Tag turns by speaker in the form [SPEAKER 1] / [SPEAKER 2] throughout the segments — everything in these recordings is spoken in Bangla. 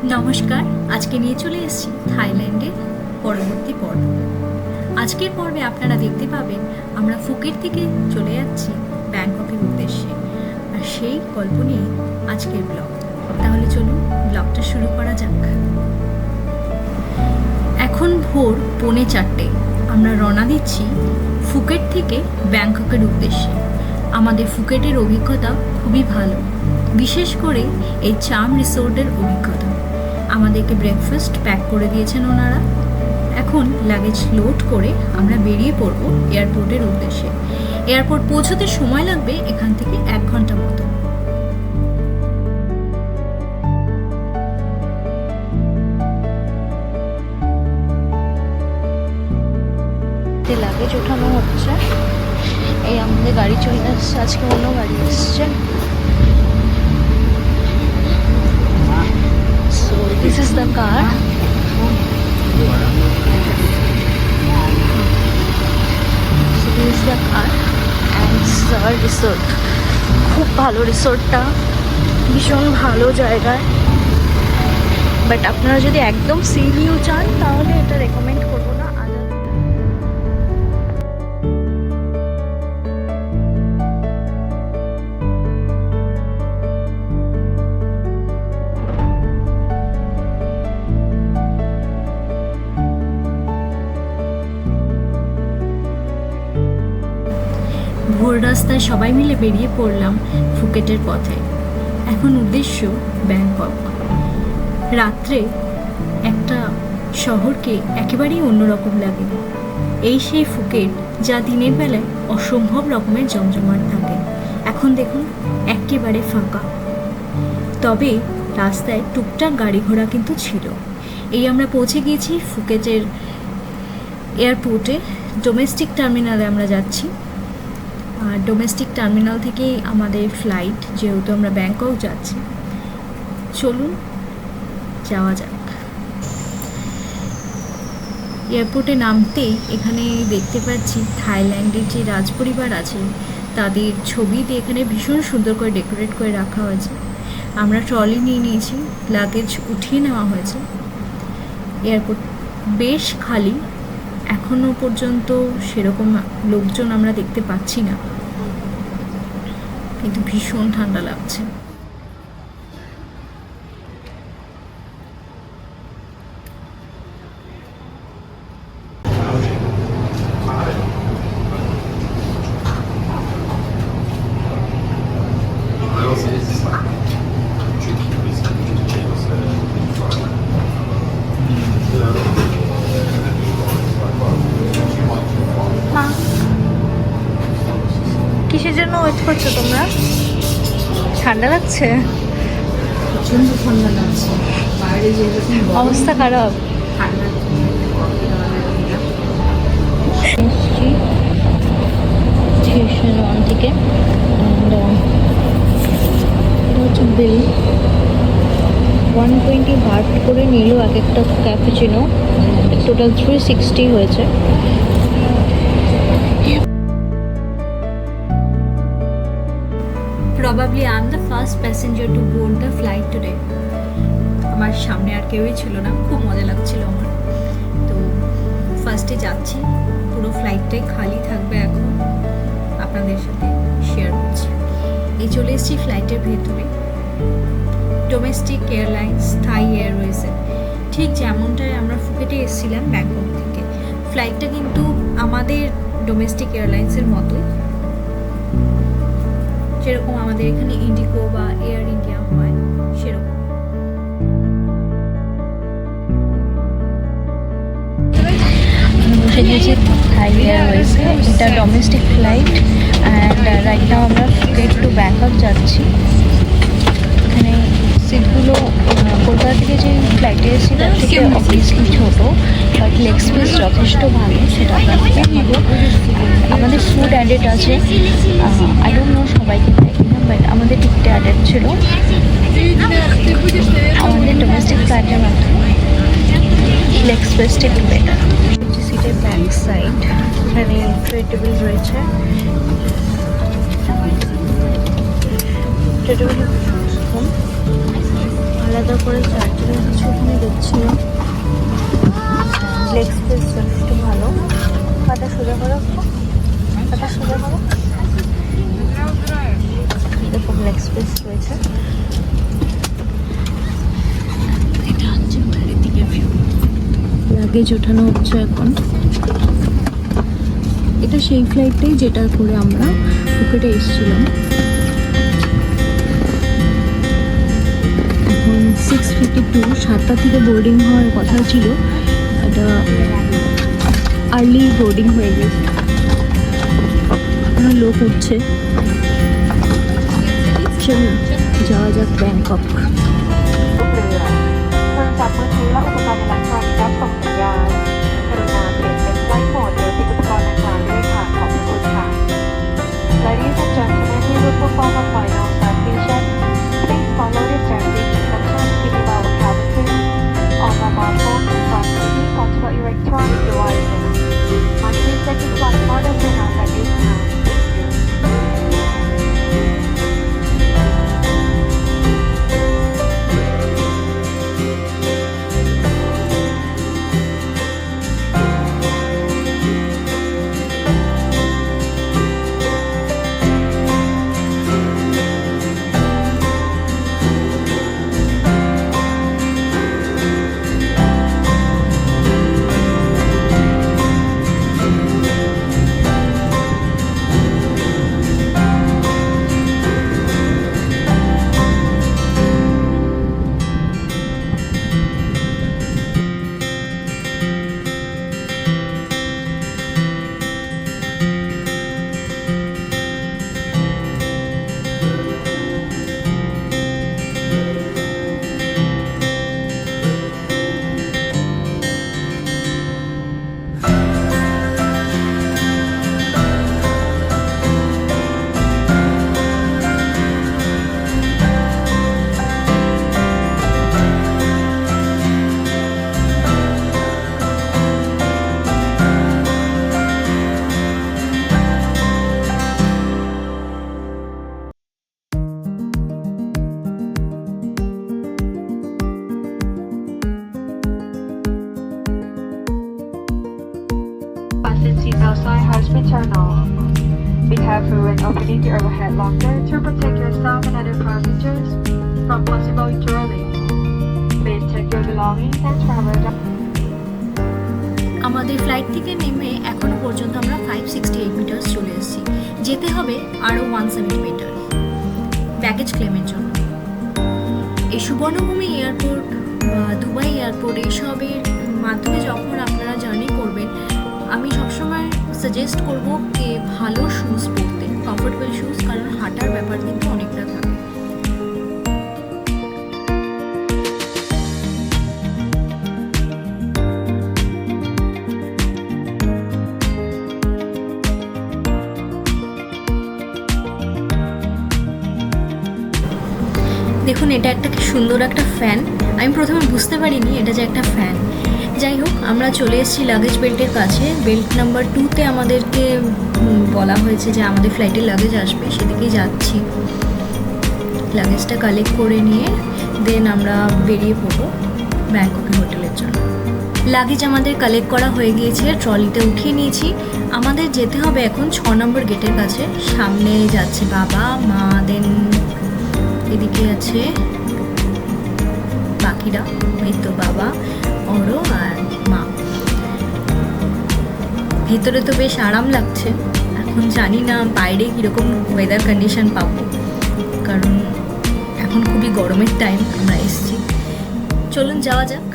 [SPEAKER 1] নমস্কার, আজকে নিয়ে চলে এসেছি থাইল্যান্ডের পরবর্তী পর্ব। আজকের পর্বে আপনারা দেখতে পাবেন আমরা ফুকেট থেকে চলে যাচ্ছি ব্যাংককের উদ্দেশ্যে, আর সেই গল্প নিয়ে আজকের ব্লগ। তাহলে চলুন ব্লগটা শুরু করা যাক। এখন ভোর 3:45, আমরা রওনা দিচ্ছি ফুকেট থেকে ব্যাংককের উদ্দেশ্যে। আমাদের ফুকেটের অভিজ্ঞতা খুবই ভালো, বিশেষ করে এই চার্ম রিসোর্টের অভিজ্ঞতা। আমাদেরকে ব্রেকফাস্ট প্যাক করে দিয়েছেন ওনারা। এখন লাগেজ লোড করে আমরা বেরিয়ে পড়ব এয়ারপোর্টের উদ্দেশ্যে। এয়ারপোর্ট পৌঁছতে সময় লাগবে এখান থেকে 1 ঘন্টা মতো। লাগেজ ওঠানো হচ্ছে। এই আমাদের গাড়ি চলে আসছে, আজকে অন্য গাড়ি এসছে। So this is the car. So this is the car and this is our resort. খুব ভালো রিসোর্টটা, ভীষণ ভালো জায়গায়। বাট আপনারা যদি একদম সি ভিউ চান তাহলে এটা রেকমেন্ড করবো না। ভোর রাস্তায় সবাই মিলে বেরিয়ে পড়লাম ফুকেটের পথে। এখন উদ্দেশ্য ব্যাংকক। রাত্রে একটা শহরকে একেবারেই অন্যরকম লাগে। এই সেই ফুকেট যা দিনের বেলায় অসম্ভব রকমের জমজমাট থাকে। এখন দেখুন একেবারে ফাঁকা, তবে রাস্তায় টুকটাক গাড়ি ঘোড়া কিন্তু ছিল। এই আমরা পৌঁছে গিয়েছি ফুকেটের এয়ারপোর্টে। ডোমেস্টিক টার্মিনালে আমরা যাচ্ছি, আর ডোমেস্টিক টার্মিনাল থেকেই আমাদের ফ্লাইট, যেহেতু আমরা ব্যাংকক যাচ্ছি। চলুন যাওয়া যাক। এয়ারপোর্টে নামতেই এখানে দেখতে পাচ্ছি থাইল্যান্ডের যে রাজপরিবার আছে তাদের ছবি দিয়ে এখানে ভীষণ সুন্দর করে ডেকোরেট করে রাখা হয়েছে। আমরা ট্রলি নিয়ে নিয়েছি, লাগেজ উঠিয়ে নেওয়া হয়েছে। এয়ারপোর্ট বেশ খালি, এখনও পর্যন্ত সেরকম লোকজন আমরা দেখতে পাচ্ছি না, কিন্তু ভীষণ ঠান্ডা লাগছে। কিসের জন্য ওয়েট করছো তোমরা? ঠান্ডা লাগছে?
[SPEAKER 2] প্রচন্ড ঠান্ডা লাগছে, বাইরে যেরকম
[SPEAKER 1] অবস্থা খারাপ।
[SPEAKER 2] ঠান্ডা
[SPEAKER 1] স্টেশন 1 থেকে এটা হচ্ছে বিল। 120 বাট করে নিল এক একটা ক্যাপুচিনো, টোটাল 360 হয়েছে। Probably I'm the first passenger to board the flight today. আমার সামনে আর কেউই ছিল না, খুব মজা লাগছিল আমার। তো ফার্স্টে যাচ্ছি, পুরো ফ্লাইটটাই খালি থাকবে। এখন আপনাদের সাথে শেয়ার করছি। এই চলে এসেছি ফ্লাইটের ভেতরে। ডোমেস্টিক এয়ারলাইন্স থাই এয়ারওয়েজের, ঠিক যেমনটায় আমরা ফুকেটে এসেছিলাম ব্যাংকক থেকে। ফ্লাইটটা কিন্তু আমাদের ডোমেস্টিক এয়ারলাইন্সের মতোই, যেরকম আমাদের এখানে ইন্ডিগো বা এয়ার ইন্ডিয়া হয় সেরকম। বসে গিয়েছি থাই এয়ারওয়েজে। এটা domestic flight and right now আমরা ফুকেট টু ব্যাংকক যাচ্ছি। এখানে সিটগুলো কলকাতা থেকে যে ফ্লাইটে এসেছি তার থেকে অবভিয়াসলি ছোটো, বাট লেগ স্পেস যথেষ্ট ভালো, সেটা আপনাদের নেব। আমাদের ফুড অ্যাডেড আছে, আই ডোন্ট নো সবাইকে দেয় কিনা, বাট আমাদের টিকিটে অ্যাডেড ছিল। আমাদের ডোমেস্টিক ফ্লাইটের মাধ্যমে লেগ স্পেসটা একটু বেটার। সিটের ব্যাক সাইড এখানে ট্রে টেবিল রয়েছে। ট্রে টেবিল আলাদা করে চার্জারের কিছু ওখানে দেখছিল। লেগ স্পেস একটু ভালো। পাটা সোজা করো, পাটা সোজা করো। এরকম লেগ স্পেস রয়েছে। এটা হচ্ছে বাইরের দিকে ভিউ। লাগেজ ওঠানো হচ্ছে এখন। এটা সেই ফ্লাইটটাই যেটা করে আমরা ফুকেটে এসেছিলাম। এখন 6:52, 7টা থেকে বোর্ডিং হওয়ার কথা ছিল, এটা আর্লি বোর্ডিং হয়ে গেছে। এখনো লোক উঠছে। চলুন যাওয়া যাক Bangkok.
[SPEAKER 3] Ladies and gentlemen, we will perform a final safety check. Please follow the safety instructions given by our cabin crew. All mobile phones and phone TV, multiple electronic devices. Must be set to flight mode and turn off at this time. Thank you. Fasten seatbelt sign has been turned on. Be careful when opening the overhead locker to protect yourself and other passengers from possible injury. Please check your belongings and travel down.
[SPEAKER 1] আমাদের ফ্লাইট থেকে নেমে এখনো পর্যন্ত আমরা 568 মিটার চলে এসেছি। যেতে হবে আরও 170 মিটার ব্যাগেজ ক্লেমের জন্য। এই সুবর্ণভূমি এয়ারপোর্ট বা দুবাই এয়ারপোর্ট এইসবের মাধ্যমে যখন আপনারা জার্নি করবেন, আমি সবসময় সাজেস্ট করব যে ভালো শুজ পরতে, কমফোর্টেবল শুজ, কারণ হাঁটার ব্যাপার কিন্তু অনেকটা থাকে। দেখুন এটা একটা কি সুন্দর একটা ফ্যান। আমি প্রথমে বুঝতে পারিনি এটা যে একটা ফ্যান। যাই হোক, আমরা চলে এসেছি লাগেজ বেল্টের কাছে। বেল্ট নাম্বার 2-তে আমাদেরকে বলা হয়েছে যে আমাদের ফ্লাইটে লাগেজ আসবে, সেদিকেই যাচ্ছি। লাগেজটা কালেক্ট করে নিয়ে দেন আমরা বেরিয়ে পড়বো ব্যাংককের হোটেলের জন্য। লাগেজ আমাদের কালেক্ট করা হয়ে গিয়েছে, ট্রলিতে উঠিয়ে নিয়েছি। আমাদের যেতে হবে এখন 6 নম্বর গেটের কাছে। সামনে যাচ্ছে বাবা মা, দেন এদিকে আছে বাকিরা, এই তো বাবা, ওরও আর মা। ভেতরে তো বেশ আরাম লাগছে। এখন জানি না বাইরে কীরকম ওয়েদার কন্ডিশন পাবো, কারণ এখন খুবই গরমের টাইম আমরা এসেছি। চলুন যাওয়া যাক।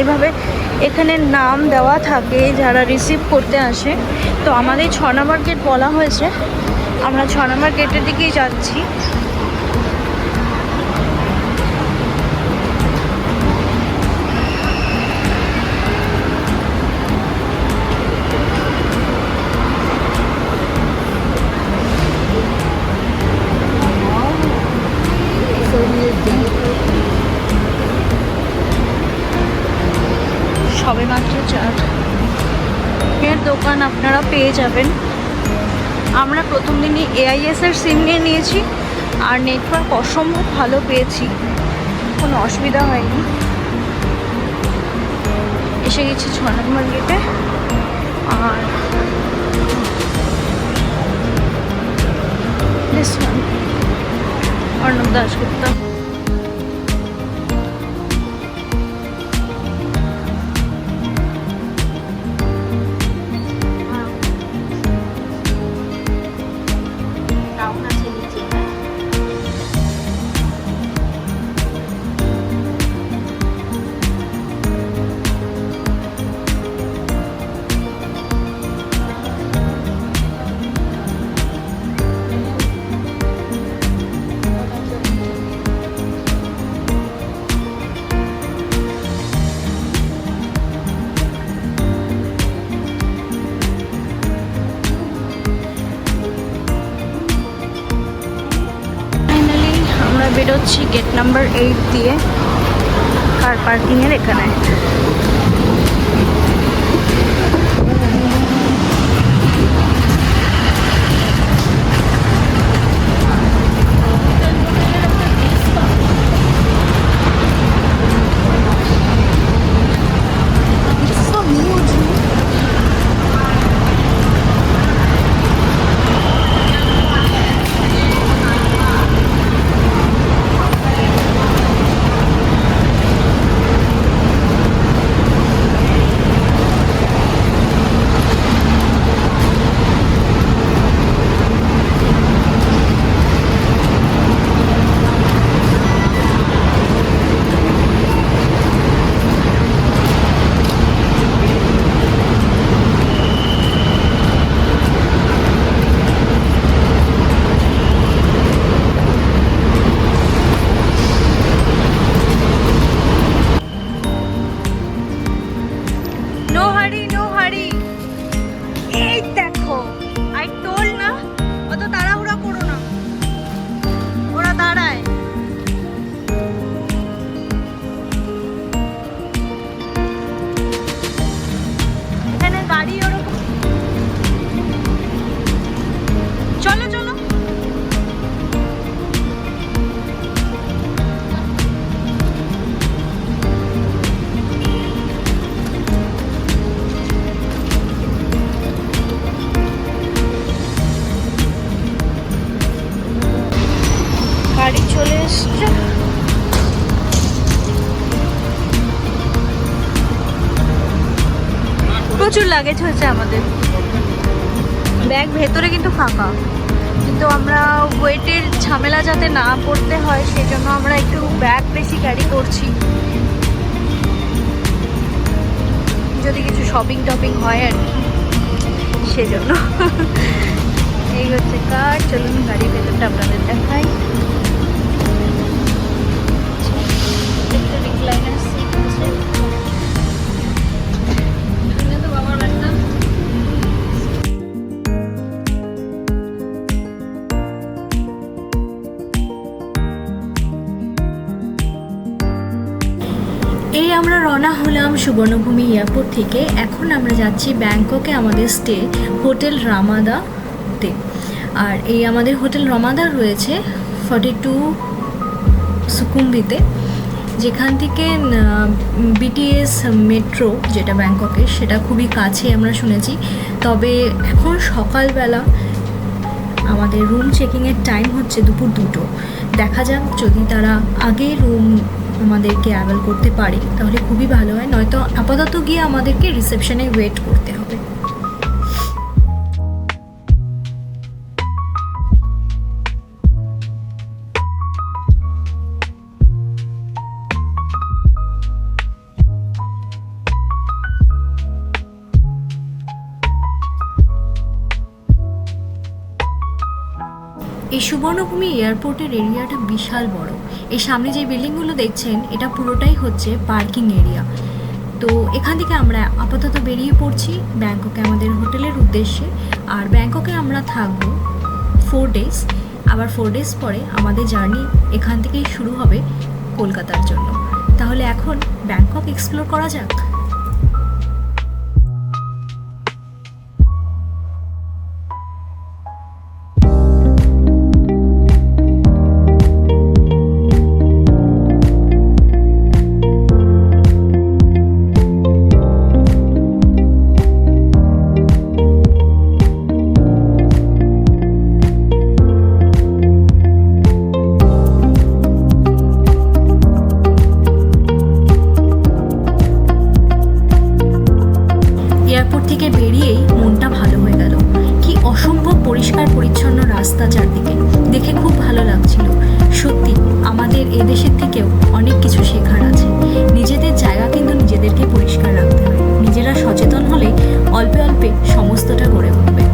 [SPEAKER 1] এভাবে এখানে নাম দেওয়া থাকে যারা রিসিভ করতে আসে। তো আমাদের 6 নম্বর গেট বলা হয়েছে, আমরা 6 নম্বর গেটের দিকেই যাচ্ছি।
[SPEAKER 4] দোকান আপনারা পেয়ে যাবেন। আমরা প্রথম দিনই AIS এর সিম নিয়ে নিয়েছি, আর নেটওয়ার্ক অসম্ভব ভালো পেয়েছি, কোনো অসুবিধা হয়নি। এসে গেছি 6 নম্বর গেটে। আর অর্ণব দাশগুপ্তা। আমরা বেরোচ্ছি গেট নাম্বার 8 দিয়ে, কার পার্কিংয়ের এখানে। নো হারি। এই দেখো, আই টোল না, অত তাড়াহুড়া করো না, ওরা দাঁড়ায়। এখানে গাড়ি ওরকম। চলো চলো। গাড়ি চলে এসছে। প্রচুর লাগেজ হয়েছে আমাদের, ব্যাগ ভেতরে কিন্তু ফাঁকা, কিন্তু আমরা ওয়েটের ঝামেলা যাতে না পড়তে হয় সেজন্য আমরা একটু ব্যাগ বেশি ক্যারি করছি, যদি কিছু শপিং টপিং হয় আর কি, সেজন্য। এই হচ্ছে কার। চলুন গাড়ির ভেতরটা আপনাদের দেখাই। রিক্লাইনার সিট আছে।
[SPEAKER 1] এই আমরা রওনা হলাম সুবর্ণভূমি এয়ারপোর্ট থেকে। এখন আমরা যাচ্ছি ব্যাংককে আমাদের স্টে হোটেল রামাদাতে। আর এই আমাদের হোটেল রামাদা রয়েছে 42 সুকুমভিতে, যেখান থেকে BTS মেট্রো যেটা ব্যাংককের সেটা খুবই কাছে আমরা শুনেছি। তবে এখন সকালবেলা আমাদের রুম চেকিংয়ের টাইম হচ্ছে দুপুর 2টো। দেখা যাক, যদি তারা আগে রুম আমাদেরকে অ্যাভেল করতে পারে তাহলে খুবই ভালো হয়, নয়তো আপাতত গিয়ে আমাদেরকে রিসেপশনে ওয়েট করতে হবে। এই সুবর্ণভূমি এয়ারপোর্টের এরিয়াটা বিশাল বড়। এই সামনে যে বিল্ডিংগুলো দেখছেন এটা পুরোটাই হচ্ছে পার্কিং এরিয়া। তো এখান থেকে আমরা আপাতত বেরিয়ে পড়ছি ব্যাংককে আমাদের হোটেলের উদ্দেশ্যে। আর ব্যাংককে আমরা থাকবো 4 ডেজ। আবার 4 ডেজ পরে আমাদের জার্নি এখান থেকেই শুরু হবে কলকাতার জন্য। তাহলে এখন ব্যাংকক এক্সপ্লোর করা যাক। দেখে খুব ভালো লাগছিল। সত্যি আমাদের এদেশের থেকেও অনেক কিছু শেখার আছে। নিজেদের জায়গা কিন্তু নিজেদেরকে পরিষ্কার রাখতে হয়। নিজেরা সচেতন হলে অল্পে অল্পে সমস্তটা গড়ে উঠবে।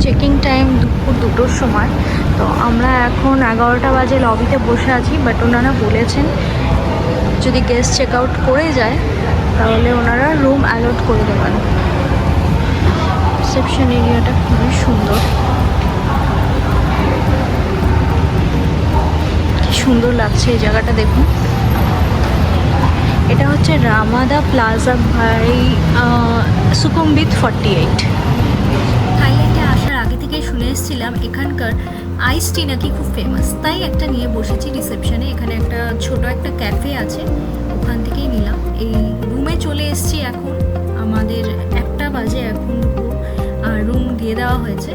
[SPEAKER 1] চেকিং টাইম দুপুর 2টোর সময়। তো আমরা এখন 11টা বাজে লবিতে বসে আছি, বাট ওনারা বলেছেন যদি গেস্ট চেক আউট করে যায় তাহলে ওনারা রুম অ্যালট করে দেবেন। রিসেপশন এরিয়াটা খুবই সুন্দর, কি সুন্দর লাগছে এই জায়গাটা দেখুন। এটা হচ্ছে রামাদা প্লাজা বাই সুকুমবিত 48। থাইল্যান্ডে আসার আগে থেকে শুনে এসেছিলাম এখানকার আইস টি নাকি খুব ফেমাস, তাই একটা নিয়ে বসেছি রিসেপশনে। এখানে একটা ছোট একটা ক্যাফে আছে, ওখান থেকেই নিলাম। এই রুমে চলে এসেছি এখন, আমাদের 1টা বাজে এখন দুপুর, আর রুম দিয়ে দেওয়া হয়েছে।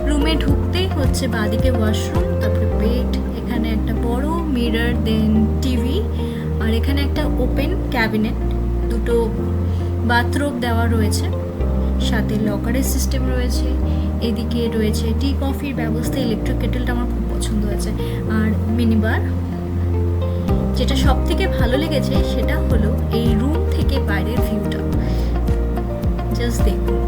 [SPEAKER 1] রুমে ঢুকতেই হচ্ছে বাঁদিকে ওয়াশরুম, তারপরে বেড, এখানে একটা বড় মিরর, দেন টিভি, আর এখানে একটা ওপেন ক্যাবিনেট, দুটো বাথরুম দেওয়া রয়েছে, সাথে লকারের সিস্টেম রয়েছে। এদিকে রয়েছে টি কফির ব্যবস্থা, ইলেকট্রিক কেটেলটা আমার খুব পছন্দ হয়েছে, আর মিনিবার। যেটা সব থেকে ভালো লেগেছে সেটা হলো এই রুম থেকে বাইরের ভিউটা, জাস্ট দেখুন।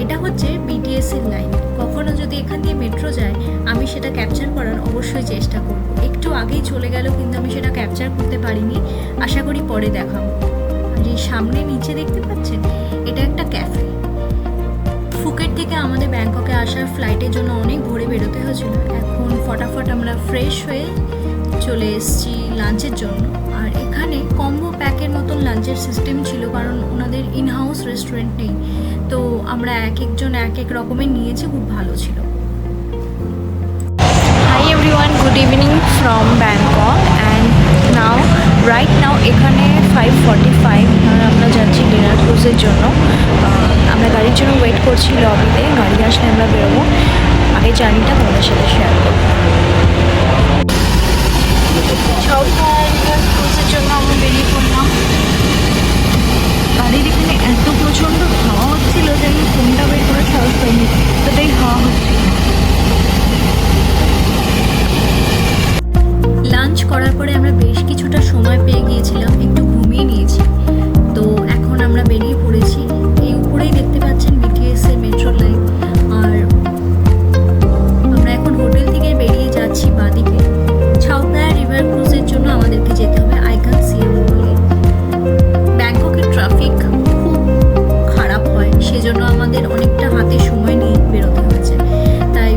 [SPEAKER 1] এটা হচ্ছে বিটিএস এর লাইন। কখনো যদি এখান দিয়ে মেট্রো যায় আমি সেটা ক্যাপচার করার অবশ্যই চেষ্টা করব। একটু আগেই চলে গেল কিন্তু আমি সেটা ক্যাপচার করতে পারিনি, আশা করি পরে দেখাবো। আর এই সামনে নিচে দেখতে পাচ্ছেন এটা একটা ক্যাফে। ফুকেট থেকে আমাদের ব্যাংককে আসার ফ্লাইটের জন্য অনেক ভোরে বেরোতে হয়েছিল। এখন ফটাফট আমরা ফ্রেশ হয়ে চলে এসেছি লাঞ্চের জন্য। আর এখানে কম্বো প্যাকের মতন লাঞ্চের সিস্টেম ছিল, কারণ ওনাদের ইনহাউস রেস্টুরেন্ট নেই, তো আমরা এক একজন এক এক রকমের নিয়েছি, খুব ভালো ছিল। Hi everyone, good evening from Bangkok. And right now এখানে 5:45, আর আমরা যাচ্ছি ডিনার ক্রুজের জন্য। আমরা গাড়ির জন্য ওয়েট করছি লবিতে, গাড়ি আসলে আমরা বেরোবো। আগে জার্নিটা তোমাদের সাথে শেয়ার করবো। ক্রুজের জন্য আমরা বেরিয়ে পড়লাম। গাড়ির এখানে এত প্রচণ্ড হাওয়া হচ্ছিল যে আমি ফোনটা বের করে সাহস পাইনি, এতটাই হাওয়া হচ্ছিল। লাঞ্চ করার পরে আমরা বেশ কিছুটা সময় পেয়ে গিয়েছিলাম, একটু ঘুমিয়ে নিয়েছি। তো এখন আমরা বেরিয়ে পড়েছি। এই উপরেই দেখতে পাচ্ছেন বিটিএস এর মেট্রো লাইন। আর আমরা এখন হোটেল থেকে বেরিয়ে যাচ্ছি বাঁদিকে। ছাওপ্রায়া রিভার ক্রুজের জন্য আমাদেরকে যেতে হবে আইকন সিএম বলে। ব্যাংককের ট্রাফিক খুব খারাপ হয়, সেজন্য আমাদের অনেকটা হাতে সময় নিয়ে বেরোতে হয়েছে। তাই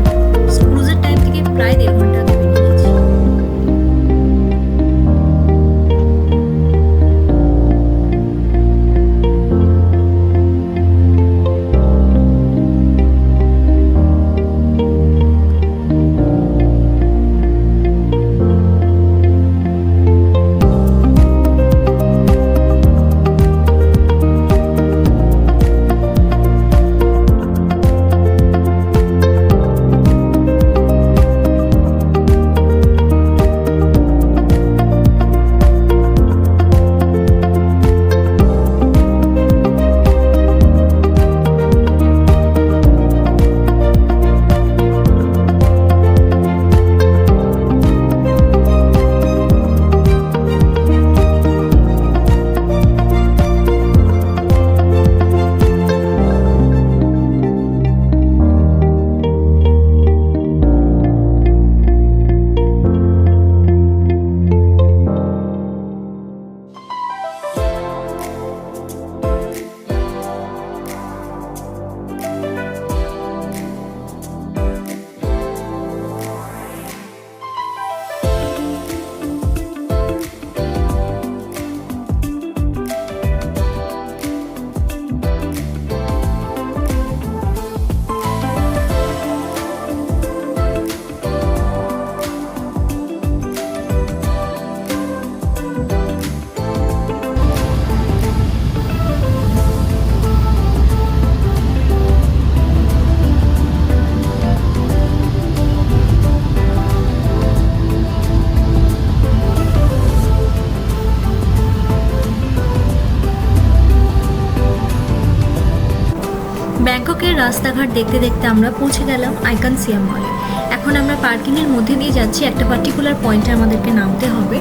[SPEAKER 1] ব্যাংককের রাস্তাঘাট দেখতে দেখতে আমরা পৌঁছে গেলাম আইকনসিয়া মলে। এখন আমরা পার্কিংয়ের মধ্যে দিয়ে যাচ্ছি, একটা পার্টিকুলার পয়েন্টে আমাদেরকে নামতে হবে,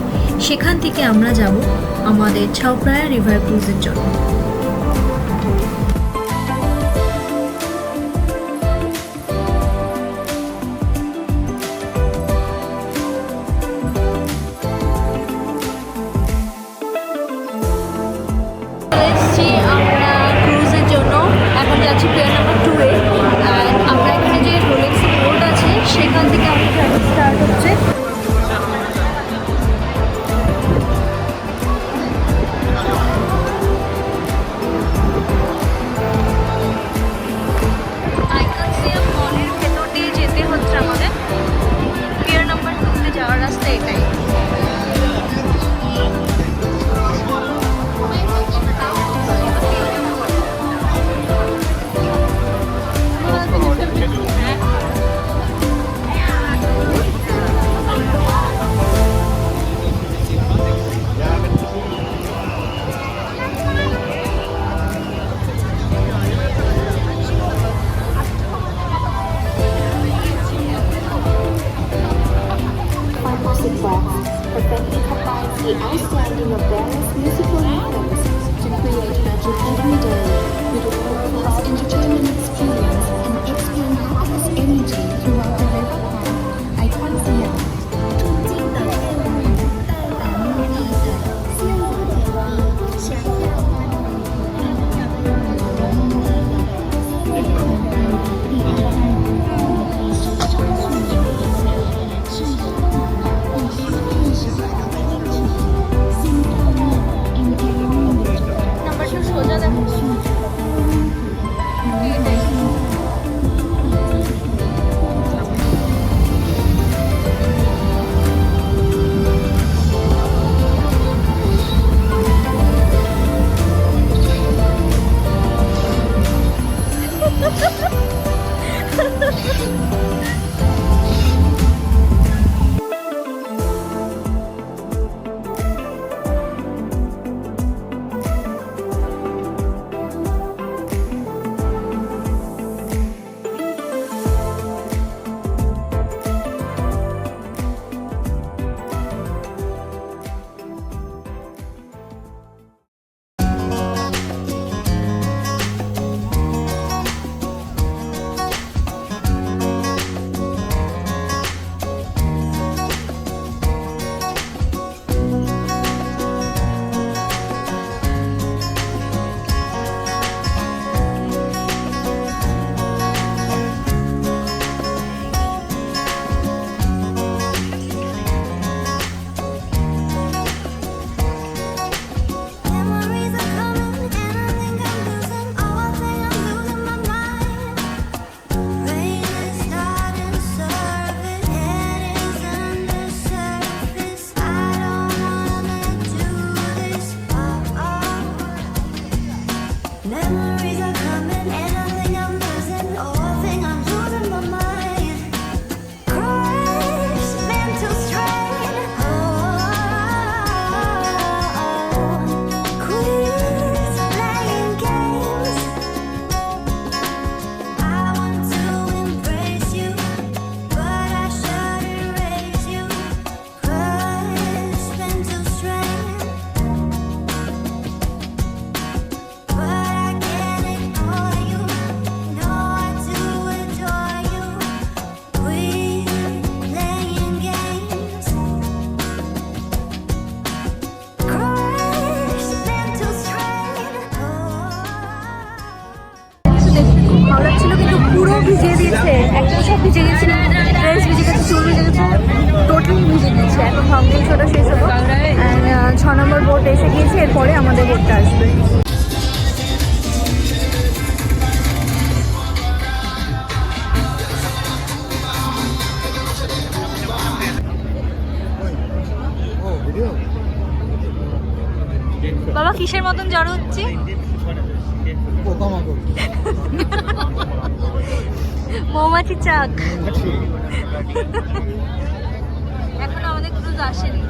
[SPEAKER 1] সেখান থেকে আমরা যাব আমাদের ছাওপ্রায়া রিভার ক্রুজের জন্য। এসছি আমরা ক্রুজের জন্য, এখন যাচ্ছি পিয়ার নাম্বার 2-এ। আমরা এখানে যে রোলেক্স বোর্ড আছে সেখান থেকে আমাদের ট্রাভেল স্টার্ট হচ্ছে। আইকনসিয়া মলের ভেতর দিয়ে যেতে হচ্ছে আমাদের। পিয়ার নাম্বার 2-তে যাওয়ার রাস্তা এটাই।
[SPEAKER 5] Fantastic Wax perfectly combines the outstanding of various musical rhythms to create magic every day with a world-class entertainment experience and experience energy throughout the river park. Iconsia. 途经的天空带来美丽的仙乐美丽，闪耀
[SPEAKER 1] নাম্বারটা সোজা দেখো।
[SPEAKER 6] Memories are coming and I think I'm losing. Oh, I think I'm losing my mind. Rain is starting to serve it, head is under surface. I don't wanna do this. Memories are coming and I think I'm losing. Oh, I think I'm losing my mind. Crush, mental strain. Quit playing games. I want to embrace you, but I should erase you. Crush, mental strain. But I can't ignore you. No, I do adore you. Quit playing games. Crush, mental strain.
[SPEAKER 4] ভালো লাগছিল, কিন্তু পুরো ভিজিয়ে দিয়েছে, একদম সব ভিজে গেছে, ড্রেস ভিজে গেছে, চুল ভিজে গেছে, টোটালি ভিজে দিয়েছে। এখন ফাউন্ডেশন শোটা শেষ হলো, 6 নম্বর বোট এসে গিয়েছে, এরপরে আমাদের বোটটা আসবে। বাবা কিসের মতন জড়ো হচ্ছে? মৌমাছি চাক। এখন আমাদের ক্রুজ আসেনি।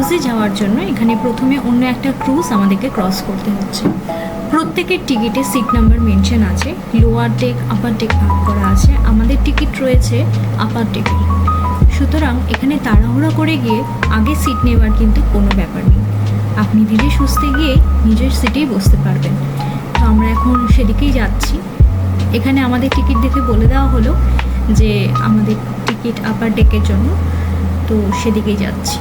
[SPEAKER 1] ক্রুজে যাওয়ার জন্য এখানে প্রথমে অন্য একটা ক্রুজ আমাদেরকে ক্রস করতে হচ্ছে। প্রত্যেকের টিকিটে সিট নাম্বার মেনশন আছে, লোয়ার ডেক আপার ডেক ভাগ করা আছে। আমাদের টিকিট রয়েছে আপার ডেকে, সুতরাং এখানে তাড়াহুড়ো করে গিয়ে আগে সিট নেওয়ার কিন্তু কোনো ব্যাপার নেই। আপনি ধীরে সুস্থে গিয়ে নিজের সিটেই বসতে পারবেন। তো আমরা এখন সেদিকেই যাচ্ছি। এখানে আমাদের টিকিট দেখে বলে দেওয়া হলো যে আমাদের টিকিট আপার ডেকের জন্য, তো সেদিকেই যাচ্ছি।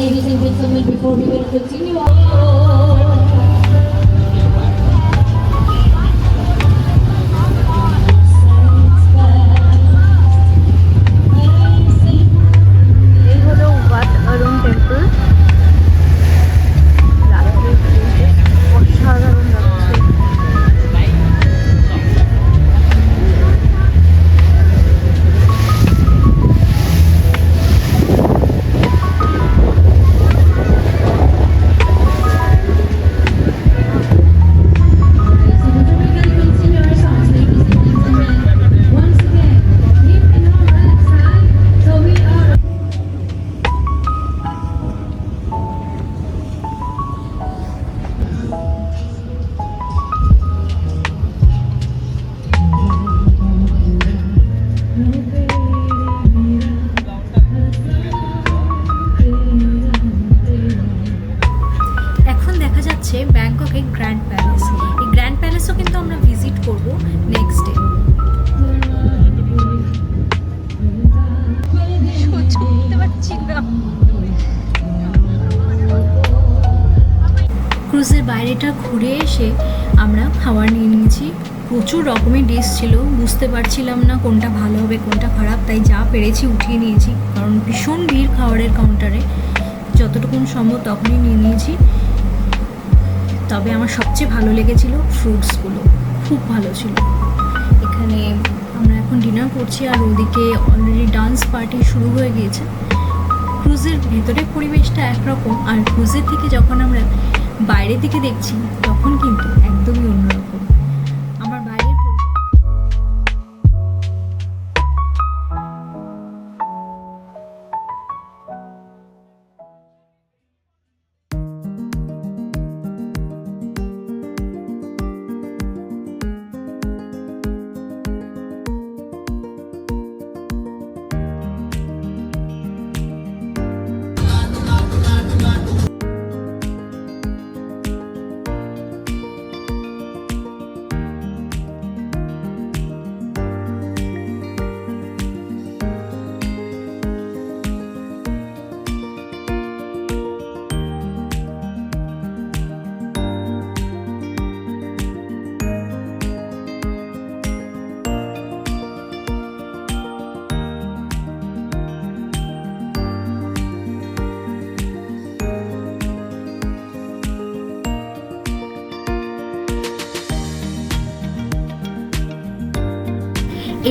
[SPEAKER 5] Ladies and gentlemen, before we will continue on.
[SPEAKER 4] এই হলো ওয়াট অরুণ টেম্পল। রাত্রে অসাধারণ লাগছে।
[SPEAKER 1] এখন দেখা যাচ্ছে ব্যাংককে গ্র্যান্ড প্যালেস। এই গ্র্যান্ড প্যালেসও কিন্তু আমরা ভিজিট করব নেক্সট ডে।
[SPEAKER 4] সহ্য করতে পারছি না।
[SPEAKER 1] ক্রুজের বাইরেটা ঘুরে এসে আমরা খাবার নিয়ে নিয়েছি। প্রচুর রকমের ডিশ ছিল, বুঝতে পারছিলাম না কোনটা ভালো হবে কোনটা খারাপ, তাই যা পেরেছি উঠিয়ে নিয়েছি, কারণ ভীষণ ভিড় খাবারের কাউন্টারে। যতটুকুন সম্ভব তখনই নিয়ে নিয়েছি। তবে আমার সবচেয়ে ভালো লেগেছিল ফ্রুটসগুলো, খুব ভালো ছিল। এখানে আমরা এখন ডিনার করছি, আর ওদিকে অলরেডি ডান্স পার্টি শুরু হয়ে গিয়েছে। ক্রুজের ভেতরের পরিবেশটা একরকম, আর ক্রুজের থেকে যখন আমরা বাইরের দিকে দেখছি তখন কিন্তু একদমই অন্যরকম। আমার বাইরের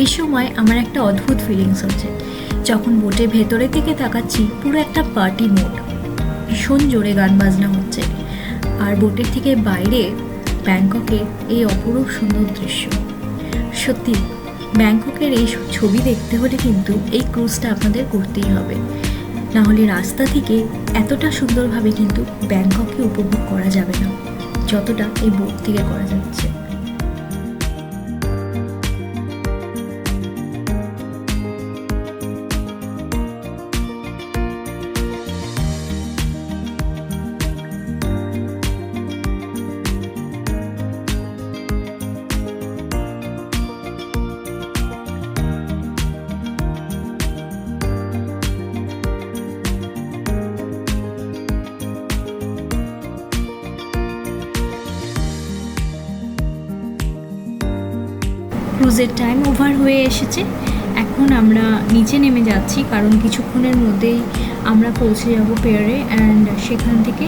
[SPEAKER 1] এই সময় আমার একটা অদ্ভুত ফিলিংস হচ্ছে। যখন বোটের ভেতরে থেকে তাকাচ্ছি, পুরো একটা পার্টি মোড, ভীষণ জোরে গান বাজনা হচ্ছে। আর বোটের থেকে বাইরে ব্যাংককের এই অপরূপ সুন্দর দৃশ্য, সত্যি ব্যাংককের এই ছবি দেখতে হলে কিন্তু এই ক্রুজটা আপনাদের করতেই হবে, না হলে রাস্তা থেকে এতটা সুন্দরভাবে কিন্তু ব্যাংককে উপভোগ করা যাবে না যতটা এই বোট থেকে করা যাচ্ছে। ক্রুজের টাইম ওভার হয়ে এসেছে, এখন আমরা নিচে নেমে যাচ্ছি কারণ কিছুক্ষণের মধ্যেই আমরা পৌঁছে যাব পেয়ারে অ্যান্ড সেখান থেকে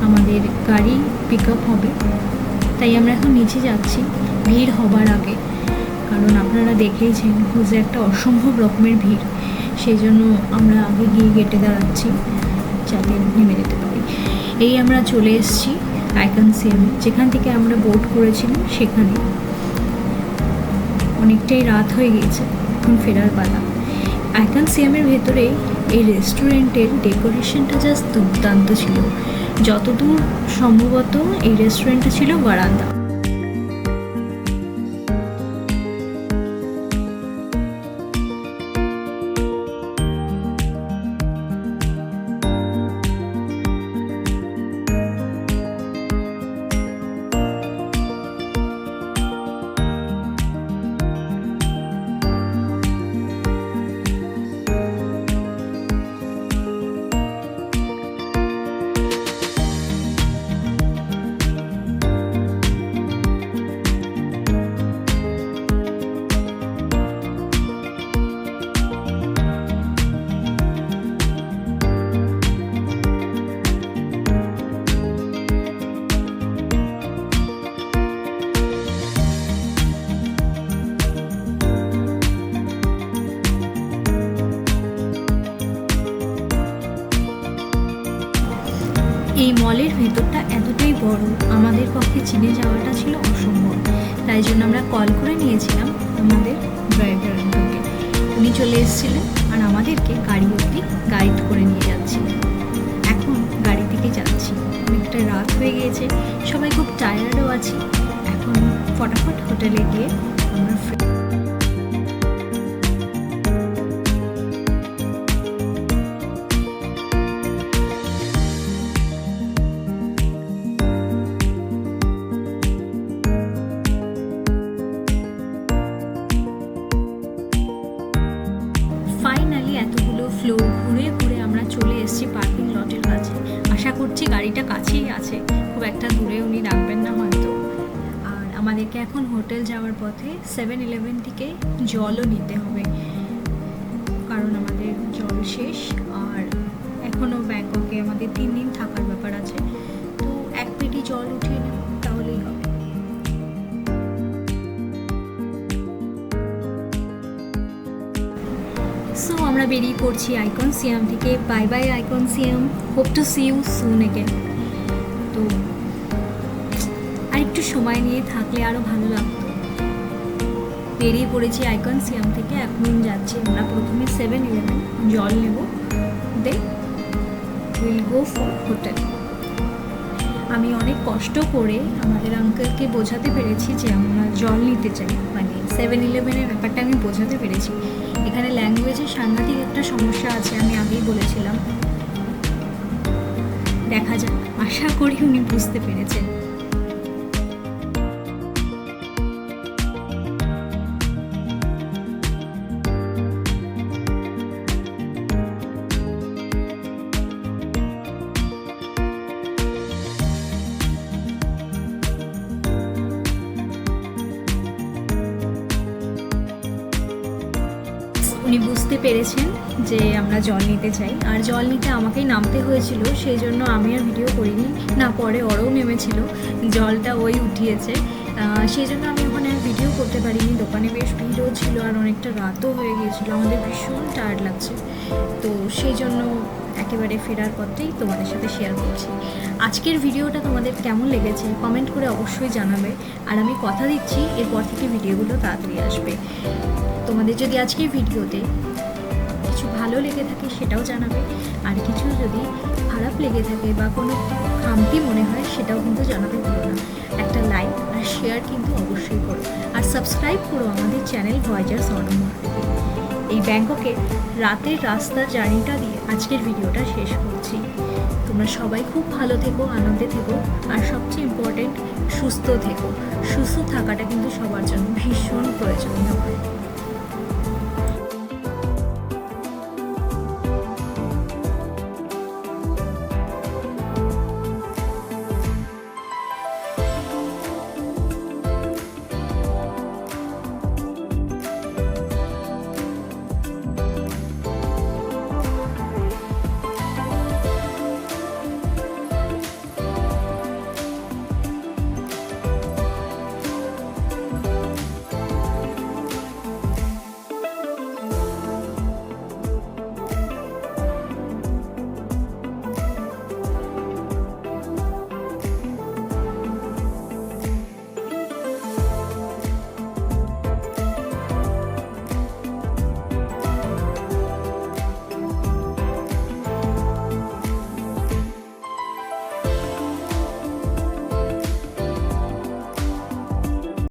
[SPEAKER 1] আমাদের গাড়ি পিক আপ হবে। তাই আমরা এখন নিচে যাচ্ছি ভিড় হবার আগে, কারণ আপনারা দেখেইছেন ক্রুজে একটা অসম্ভব রকমের ভিড়, সেই জন্য আমরা আগে গিয়ে গেটে দাঁড়াচ্ছি যাতে নেমে যেতে পারি। এই আমরা চলে এসেছি আইকন সিএমে, যেখান থেকে আমরা বোট করেছিলাম সেখানে। অনেকটাই রাত হয়ে গিয়েছে, এখন ফেরার পালা। আইকন সিএমের ভেতরে এই রেস্টুরেন্টের ডেকোরেশনটা জাস্ট দুর্দান্ত ছিল। যতদূর সম্ভবত এই রেস্টুরেন্টটা ছিল বারান্দা। এই মলের ভেতরটা এতটাই বড়, আমাদের পক্ষে চিনে যাওয়াটা ছিল অসম্ভব। তাই জন্য আমরা কল করে নিয়েছিলাম আমাদের ড্রাইভার আঙ্কেলকে, উনি চলে এসেছিলেন আর আমাদেরকে গাড়ি অবধি গাইড করে নিয়ে যাচ্ছিলেন। এখন গাড়ি থেকে যাচ্ছি, অনেকটা রাত হয়ে গিয়েছে, সবাই খুব টায়ার্ডও আছি। এখন ফটাফট হোটেলে গিয়ে আমরা ফাইনালি এতগুলো ফ্লোর ঘুরে ঘুরে আমরা চলে এসেছি পার্কিং লটের কাছে। আশা করছি গাড়িটা কাছেই আছে, খুব একটা দূরে উনি রাখবেন না হয়তো। আর আমাদেরকে এখন হোটেল যাওয়ার পথে 7-Eleven থেকে জলও নিতে হবে, কারণ আমাদের জল শেষ। আর এখনও ব্যাংককে আমাদের 3 দিন থাকার ব্যাপার আছে, তো 1 পেটি জল উঠিয়ে নেব তাহলেই হবে। সো আমরা বেরিয়ে পড়ছি আইকন সিএম থেকে। Bye bye Icon Siam, hope to see you soon again. তো আর একটু সময় নিয়ে থাকলে আরও ভালো লাগতো। বেরিয়ে পড়েছি আইকন সিএম থেকে, এখন যাচ্ছি আমরা প্রথমে 7-Eleven জল নেব, they will go for hotel. আমি অনেক কষ্ট করে আমাদের আঙ্কেলকে বোঝাতে পেরেছি যে আমরা জল নিতে চাই, মানে 7-Eleven-এর ব্যাপারটা আমি বোঝাতে পেরেছি। এখানে ল্যাঙ্গুয়েজের সাংঘাতিক একটা সমস্যা আছে, আমি আগেই বলেছিলাম। দেখা যাক, আশা করি উনি বুঝতে পেরেছেন। উনি বুঝতে পেরেছেন যে আমরা জল নিতে চাই, আর জল নিতে আমাকেই নামতে হয়েছিল, সেই জন্য আমি আর ভিডিও করিনি। না, পরে ওরও নেমেছিল, জলটা ওই উঠিয়েছে, সেই জন্য আমি ওখানে আর ভিডিও করতে পারিনি। দোকানে বেশ ভিড়ও ছিল আর অনেকটা রাতও হয়ে গিয়েছিলো, আমাদের ভীষণ টায়ার্ড লাগছে, তো সেই জন্য একেবারে ফেরার পথেই তোমাদের সাথে শেয়ার করছি। আজকের ভিডিওটা তোমাদের কেমন লেগেছে কমেন্ট করে অবশ্যই জানাবে। আর আমি কথা দিচ্ছি এরপর থেকে ভিডিওগুলো তাড়াতাড়ি আসবে। তোমাদের যদি আজকের ভিডিওতে কিছু ভালো লেগে থাকে সেটাও জানাবে, আর কিছু যদি খারাপ লেগে থাকে বা কোনো খামতি মনে হয় সেটাও কিন্তু জানাতে ভুলো না। একটা লাইক আর শেয়ার কিন্তু অবশ্যই করো, আর সাবস্ক্রাইব করো আমাদের চ্যানেল ভয়েজার স্বর্ণমা। এই ব্যাংককের রাতের রাস্তার জার্নিটা দিয়ে আজকের ভিডিওটা শেষ করছি। তোমরা সবাই খুব ভালো থেকো, আনন্দে থেকো, আর সবচেয়ে ইম্পর্টেন্ট সুস্থ থেকো। সুস্থ থাকাটা কিন্তু সবার জন্য ভীষণ প্রয়োজনীয় হয়।